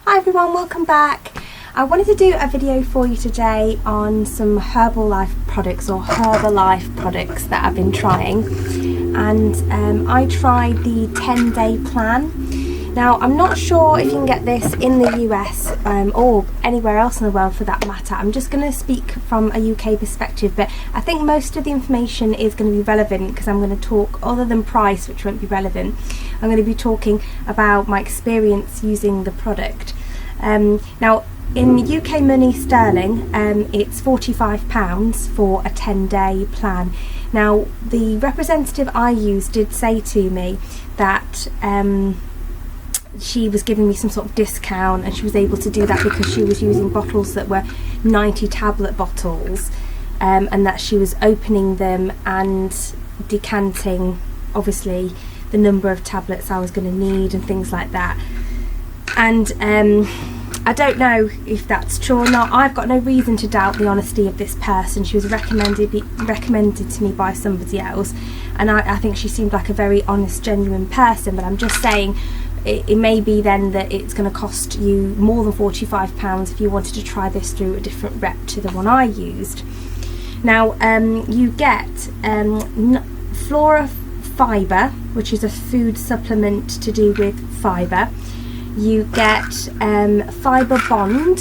Hi everyone, welcome back. I wanted to do a video for you today on some Herbalife products or Herbalife products that I've been trying, and I tried the 10-day plan. Now I'm not sure if you can get this in the US or anywhere else in the world for that matter. I'm just going to speak from a UK perspective, but I think most of the information is going to be relevant because I'm going to talk, other than price, which won't be relevant, I'm going to be talking about my experience using the product. Now in UK money sterling, it's £45 for a 10-day plan. Now the representative I used did say to me that she was giving me some sort of discount, and she was able to do that because she was using bottles that were 90 tablet bottles, and that she was opening them and decanting obviously the number of tablets I was going to need and things like that. And I don't know if that's true or not. I've got no reason to doubt the honesty of this person. She was recommended to me by somebody else, and I think she seemed like a very honest, genuine person. But I'm just saying, it may be then that it's going to cost you more than £45 if you wanted to try this through a different rep to the one I used. Now you get Flora Fibre, which is a food supplement to do with fibre. You get Fibre Bond,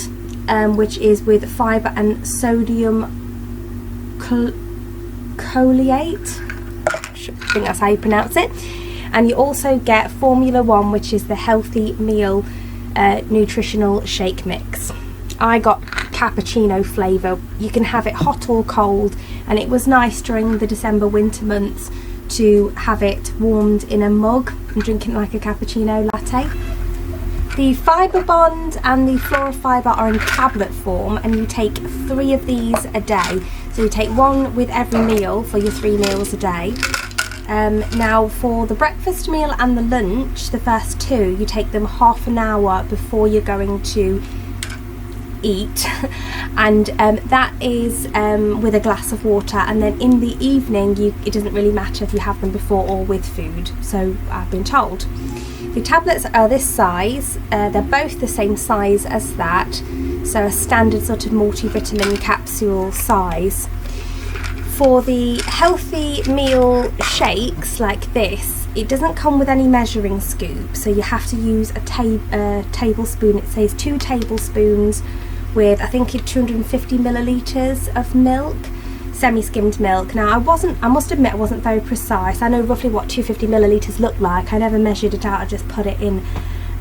which is with fibre and sodium choleate. I think that's how you pronounce it. And you also get Formula 1, which is the healthy meal nutritional shake mix. I got cappuccino flavour. You can have it hot or cold, and it was nice during the December winter months to have it warmed in a mug and drinking like a cappuccino latte. The Fibre Bond and the Flora Fibre are in tablet form, and you take 3 of these a day. So you take 1 with every meal for your 3 meals a day. Now for the breakfast meal and the lunch, the first 2, you take them half an hour before you're going to eat, and that is with a glass of water. And then in the evening, it doesn't really matter if you have them before or with food, so I've been told. The tablets are this size, they're both the same size as that, so a standard sort of multivitamin capsule size. For the healthy meal shakes like this, it doesn't come with any measuring scoop, so you have to use a tablespoon. It says 2 tablespoons with, I think, 250 millilitres of milk, semi-skimmed milk. Now I must admit I wasn't very precise. I know roughly what 250 millilitres look like. I never measured it out, I just put it in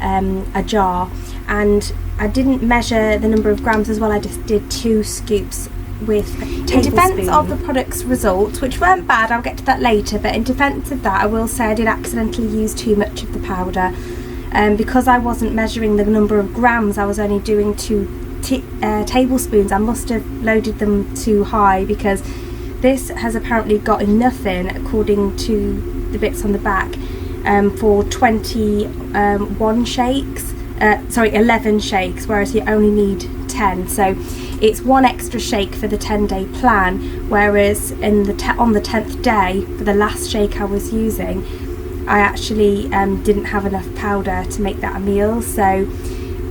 a jar, and I didn't measure the number of grams as well. I just did 2 scoops with a tablespoon. In defence of the product's results, which weren't bad, I'll get to that later, but in defence of that, I will say I did accidentally use too much of the powder. Because I wasn't measuring the number of grams, I was only doing 2 tablespoons. I must have loaded them too high, because this has apparently got enough in, according to the bits on the back, for 11 shakes, whereas you only need 10. So it's 1 extra shake for the 10-day plan, whereas on the 10th day, for the last shake I was using, I actually didn't have enough powder to make that a meal. So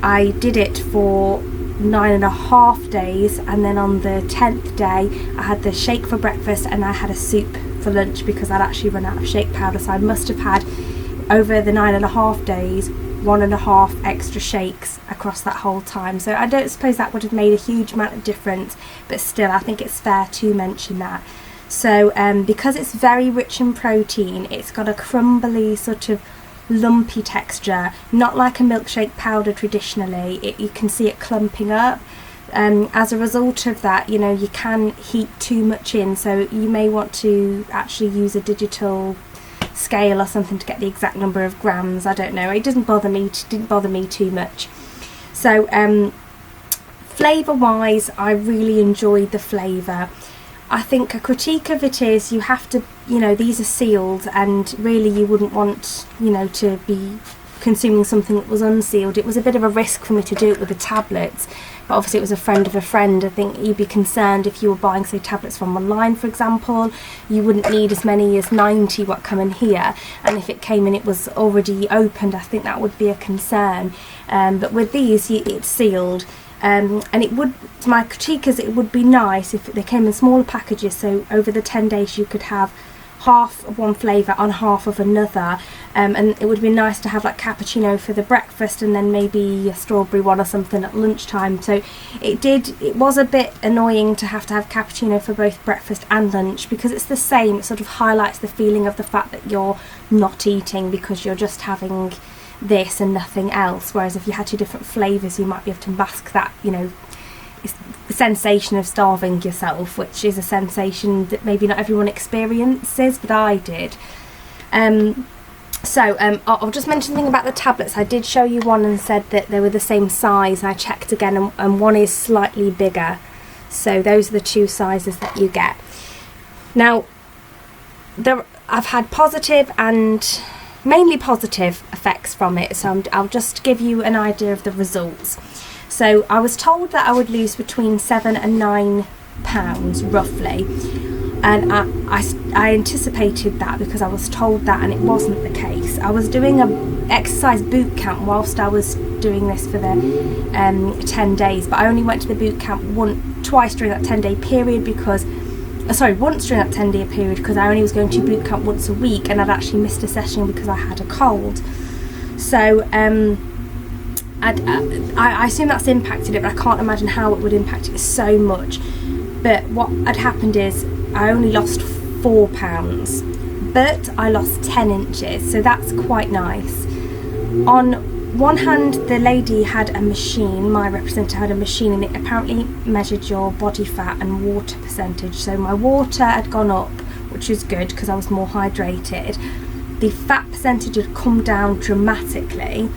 I did it for 9.5 days, and then on the 10th day I had the shake for breakfast and I had a soup for lunch, because I'd actually run out of shake powder. So I must have had, over the 9.5 days, 1.5 extra shakes across that whole time. So I don't suppose that would have made a huge amount of difference, but still I think it's fair to mention that. So because it's very rich in protein, it's got a crumbly sort of lumpy texture, not like a milkshake powder traditionally. You can see it clumping up. As a result of that, you can heat too much in, so you may want to actually use a digital scale or something to get the exact number of grams. I don't know, it didn't bother me too much. So flavour wise, I really enjoyed the flavour. I think a critique of it is you have to, these are sealed, and really you wouldn't want, to be consuming something that was unsealed. It was a bit of a risk for me to do it with the tablets, but obviously it was a friend of a friend. I think you'd be concerned if you were buying, say, tablets from online, for example. You wouldn't need as many as 90 what come in here, and if it came in it was already opened, I think that would be a concern. But with these, it's sealed. And it would, my critique is, it would be nice if they came in smaller packages, so over the 10 days you could have half of one flavour on half of another, and it would be nice to have like cappuccino for the breakfast and then maybe a strawberry one or something at lunchtime. So it was a bit annoying to have cappuccino for both breakfast and lunch, because it's the same. It sort of highlights the feeling of the fact that you're not eating because you're just having this and nothing else, whereas if you had two different flavours you might be able to mask that, you know, the sensation of starving yourself, which is a sensation that maybe not everyone experiences, but I did. I'll just mention something about the tablets. I did show you one and said that they were the same size, and I checked again, and one is slightly bigger, so those are the two sizes that you get. Now I've had positive and mainly positive effects from it, so I'll just give you an idea of the results. So I was told that I would lose between 7 and 9 pounds roughly, and I anticipated that because I was told that, and it wasn't the case. I was doing a exercise boot camp whilst I was doing this for the 10 days, but I only went to the boot camp twice during that 10-day period because once during that 10-day period because I only was going to boot camp once a week, and I'd actually missed a session because I had a cold. So I assume that's impacted it, but I can't imagine how it would impact it so much. But what had happened is I only lost 4 pounds, but I lost 10 inches, so that's quite nice. On one hand, the lady had a machine, my representative had a machine, and it apparently measured your body fat and water percentage. So my water had gone up, which is good because I was more hydrated. The fat percentage had come down dramatically,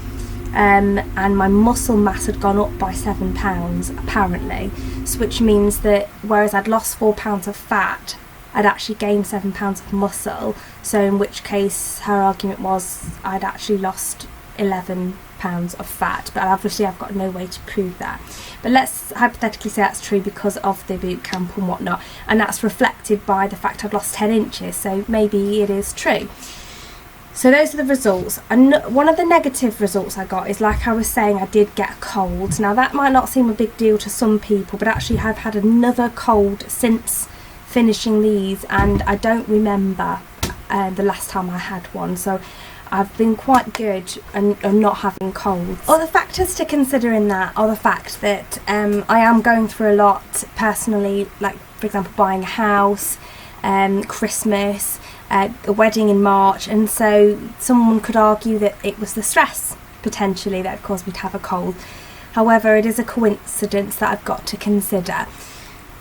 and my muscle mass had gone up by 7 pounds apparently, which means that whereas I'd lost 4 pounds of fat, I'd actually gained 7 pounds of muscle. So in which case her argument was I'd actually lost 11 pounds of fat, but obviously I've got no way to prove that. But let's hypothetically say that's true because of the boot camp and whatnot, and that's reflected by the fact I've lost 10 inches, so maybe it is true. So those are the results. And one of the negative results I got is, like I was saying, I did get a cold. Now that might not seem a big deal to some people, but actually I've had another cold since finishing these, and I don't remember the last time I had one, so I've been quite good and not having colds. Other factors to consider in that are the fact that I am going through a lot personally, like for example buying a house, Christmas, a wedding in March, and so someone could argue that it was the stress potentially that caused me to have a cold. However, it is a coincidence that I've got to consider.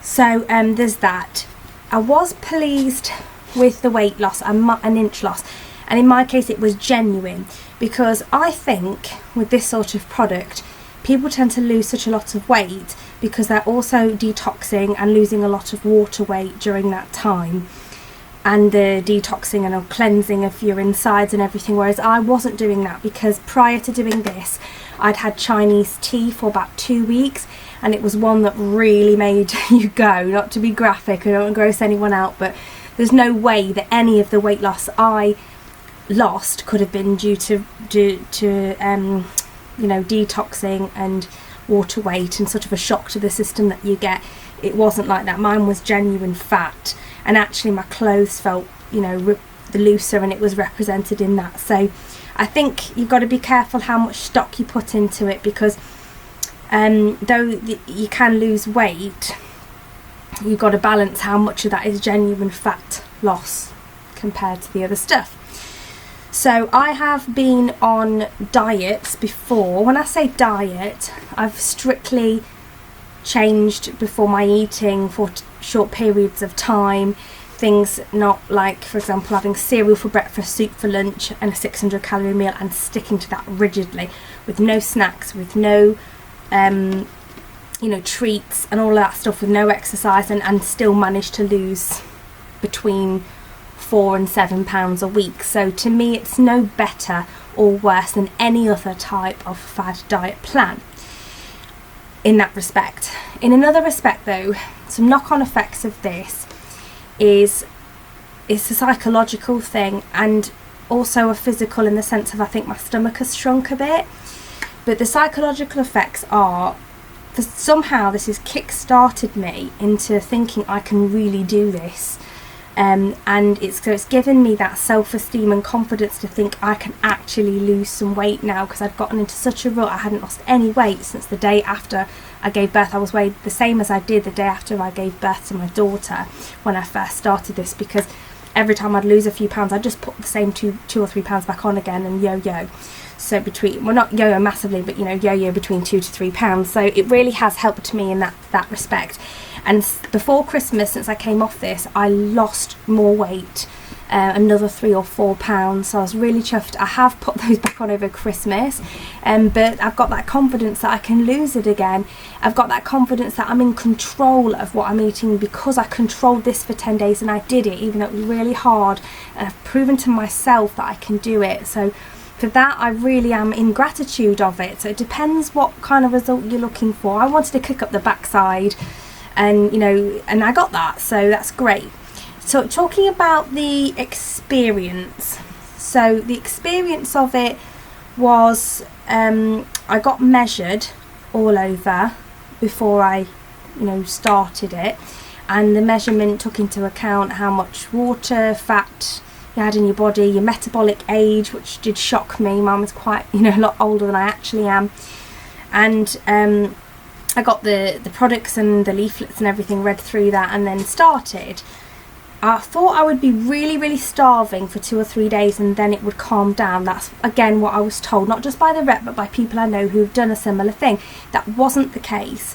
So there's that. I was pleased with the weight loss, an inch loss, and in my case it was genuine, because I think with this sort of product people tend to lose such a lot of weight because they're also detoxing and losing a lot of water weight during that time, and the detoxing and cleansing of your insides and everything, whereas I wasn't doing that because prior to doing this I'd had Chinese tea for about 2 weeks, and it was one that really made you go. Not to be graphic, I don't want to gross anyone out, but there's no way that any of the weight loss I lost could have been due to detoxing and water weight and sort of a shock to the system that you get. It wasn't like that. Mine was genuine fat, and actually my clothes felt the looser, and it was represented in that. So I think you've got to be careful how much stock you put into it, because though you can lose weight, you've got to balance how much of that is genuine fat loss compared to the other stuff. So I have been on diets before. When I say diet, I've strictly changed before my eating for short periods of time. Things not like, for example, having cereal for breakfast, soup for lunch, and a 600 calorie meal, and sticking to that rigidly with no snacks, with no treats and all that stuff, with no exercise, and still manage to lose between 4 and 7 pounds a week. So to me it's no better or worse than any other type of fad diet plan in that respect. In another respect though, some knock-on effects of this is a psychological thing and also a physical, in the sense of I think my stomach has shrunk a bit. But the psychological effects are that somehow this has kick-started me into thinking I can really do this. And it's given me that self-esteem and confidence to think I can actually lose some weight now, because I'd gotten into such a rut. I hadn't lost any weight since the day after I gave birth. I was weighed the same as I did the day after I gave birth to my daughter when I first started this, because every time I'd lose a few pounds I'd just put the same two or 3 pounds back on again and yo-yo. So between, well, not yo-yo massively, but yo-yo between 2 to 3 pounds. So it really has helped me in that respect. And before Christmas, since I came off this, I lost more weight, another 3 or 4 pounds. So I was really chuffed. I have put those back on over Christmas, but I've got that confidence that I can lose it again. I've got that confidence that I'm in control of what I'm eating, because I controlled this for 10 days and I did it, even though it was really hard. And I've proven to myself that I can do it. So for that, I really am in gratitude of it. So it depends what kind of result you're looking for. I wanted to kick up the backside, and and I got that, so that's great. So talking about the experience, so the experience of it was I got measured all over before I started it, and the measurement took into account how much water, fat you had in your body, your metabolic age, which did shock me. Mum was quite a lot older than I actually am, and I got the products and the leaflets and everything, read through that, and then started. I thought I would be really, really starving for 2 or 3 days and then it would calm down. That's again what I was told, not just by the rep but by people I know who've done a similar thing. That wasn't the case.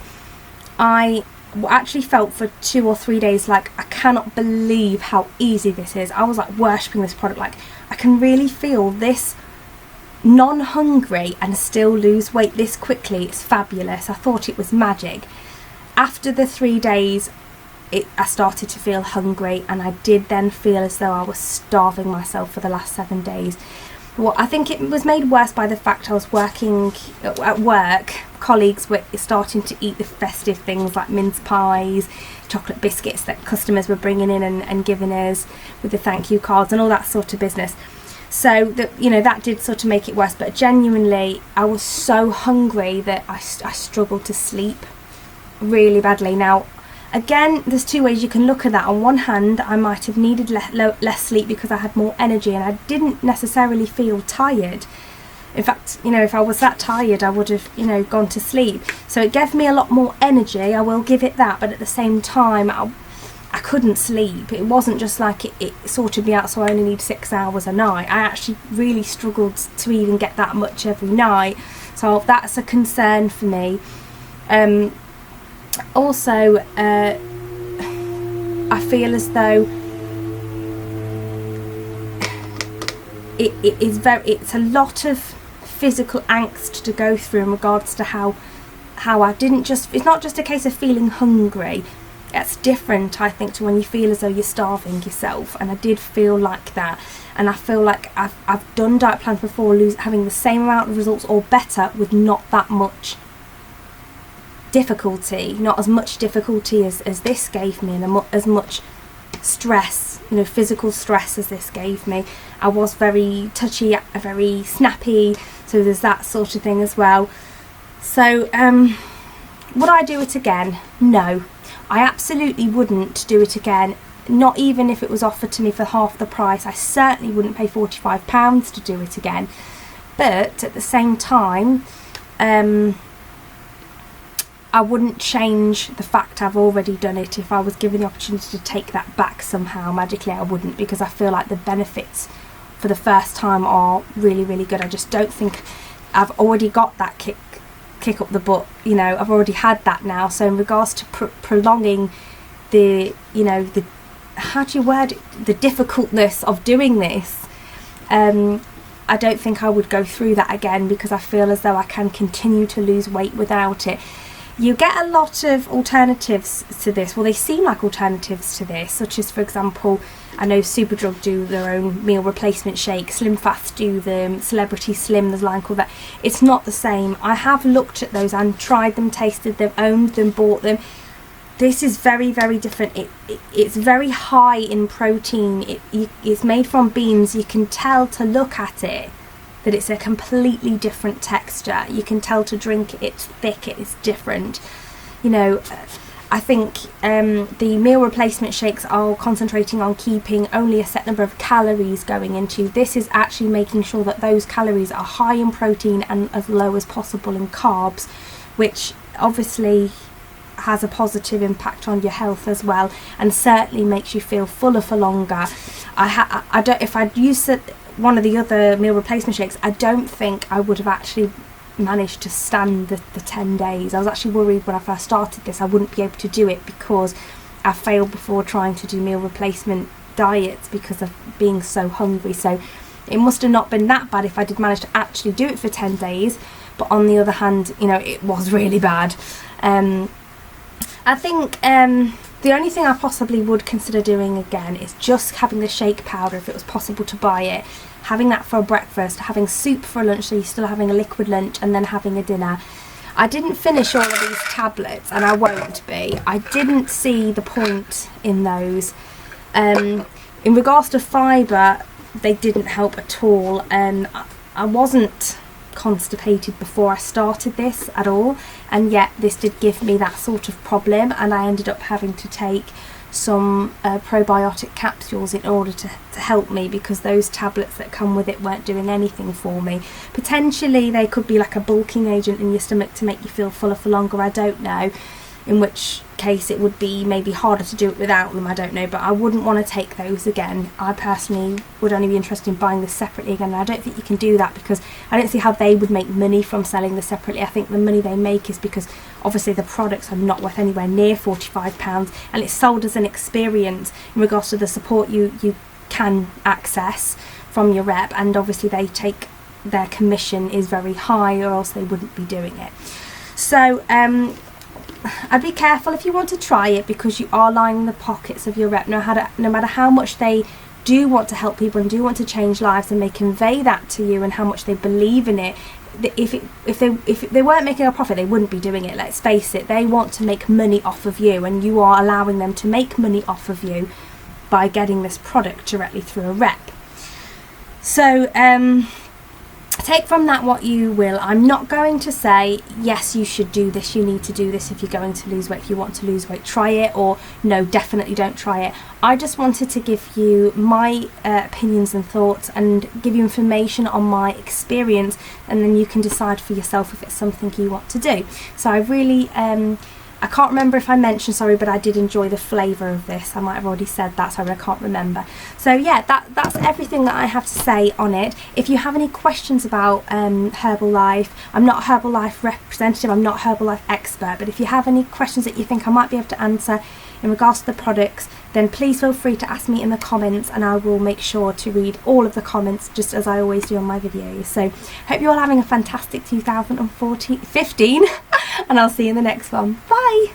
I actually felt for 2 or 3 days like, I cannot believe how easy this is. I was like worshipping this product, like I can really feel this non-hungry and still lose weight this quickly. It's fabulous. I thought it was magic. After the 3 days I started to feel hungry, and I did then feel as though I was starving myself for the last 7 days. Well, I think it was made worse by the fact I was working at work. Colleagues were starting to eat the festive things like mince pies, chocolate biscuits that customers were bringing in and giving us with the thank you cards and all that sort of business. So that did sort of make it worse, but genuinely I was so hungry that I struggled to sleep really badly. Now again, there's 2 ways you can look at that. On one hand, I might have needed less sleep because I had more energy and I didn't necessarily feel tired. In fact, if I was that tired I would have gone to sleep. So it gave me a lot more energy, I will give it that, but at the same time I couldn't sleep. It wasn't just like it sorted me out so I only need 6 hours a night. I actually really struggled to even get that much every night. So that's a concern for me. Also, I feel as though it's a lot of physical angst to go through in regards to how I didn't just, it's not just a case of feeling hungry. It's different, I think, to when you feel as though you're starving yourself, and I did feel like that. And I feel like I've done diet plans before, having the same amount of results or better with not that much difficulty, not as much difficulty as this gave me, and as much stress, physical stress as this gave me. I was very touchy, very snappy, so there's that sort of thing as well. So would I do it again? No, I absolutely wouldn't do it again, not even if it was offered to me for half the price. I certainly wouldn't pay £45 to do it again. But at the same time, I wouldn't change the fact I've already done it. If I was given the opportunity to take that back somehow magically, I wouldn't, because I feel like the benefits for the first time are really, really good. I just don't think I've already got that kick up the butt, I've already had that now. So in regards to prolonging the how do you word it, the difficultness of doing this, I don't think I would go through that again, because I feel as though I can continue to lose weight without it. You get a lot of alternatives to this. Well, they seem like alternatives to this, such as, for example, I know Superdrug do their own meal replacement shake, Slim Fast do them, Celebrity Slim, there's a line called that. It's not the same. I have looked at those and tried them, tasted them, owned them, bought them. This is very, very different. It's very high in protein. It's made from beans. You can tell to look at it that it's a completely different texture. You can tell to drink it, it's thick, it's different. You know, I think the meal replacement shakes are concentrating on keeping only a set number of calories going into. This is actually making sure that those calories are high in protein and as low as possible in carbs, which obviously has a positive impact on your health as well, and certainly makes you feel fuller for longer. I don't, if I'd used one of the other meal replacement shakes, I don't think I would have actually managed to stand the 10 days. I was actually worried when I first started this I wouldn't be able to do it, because I failed before trying to do meal replacement diets because of being so hungry. So it must have not been that bad if I did manage to actually do it for 10 days. But on the other hand, you know, it was really bad. I think the only thing I possibly would consider doing again is just having the shake powder, if it was possible to buy it, having that for breakfast, having soup for lunch, so you're still having a liquid lunch, and then having a dinner. I didn't finish all of these tablets, and I won't be. I didn't see the point in those. In regards to fibre, they didn't help at all. I wasn't constipated before I started this at all, and yet this did give me that sort of problem, and I ended up having to take some probiotic capsules in order to help me, because those tablets that come with it weren't doing anything for me. Potentially they could be like a bulking agent in your stomach to make you feel fuller for longer, I don't know, in which case it would be maybe harder to do it without them, I don't know, but I wouldn't want to take those again. I personally would only be interested in buying this separately again, and I don't think you can do that because I don't see how they would make money from selling this separately. I think the money they make is because obviously the products are not worth anywhere near £45, and it's sold as an experience in regards to the support you can access from your rep, and obviously they take, their commission is very high, or else they wouldn't be doing it. So I'd be careful if you want to try it, because you are lining the pockets of your rep. No matter how much they do want to help people and do want to change lives, and they convey that to you, and how much they believe in it. If they weren't making a profit, they wouldn't be doing it. Let's face it, they want to make money off of you, and you are allowing them to make money off of you by getting this product directly through a rep. So take from that what you will. I'm not going to say, yes, you should do this, you need to do this if you're going to lose weight. If you want to lose weight, try it, or no, definitely don't try it. I just wanted to give you my opinions and thoughts, and give you information on my experience, and then you can decide for yourself if it's something you want to do. So I really I can't remember if I mentioned, sorry, but I did enjoy the flavour of this. I might have already said that, sorry, I can't remember. So yeah, that's everything that I have to say on it. If you have any questions about Herbalife, I'm not a Herbalife representative, I'm not a Herbalife expert, but if you have any questions that you think I might be able to answer in regards to the products, then please feel free to ask me in the comments, and I will make sure to read all of the comments, just as I always do on my videos. So hope you're all having a fantastic 2015 and I'll see you in the next one. Bye!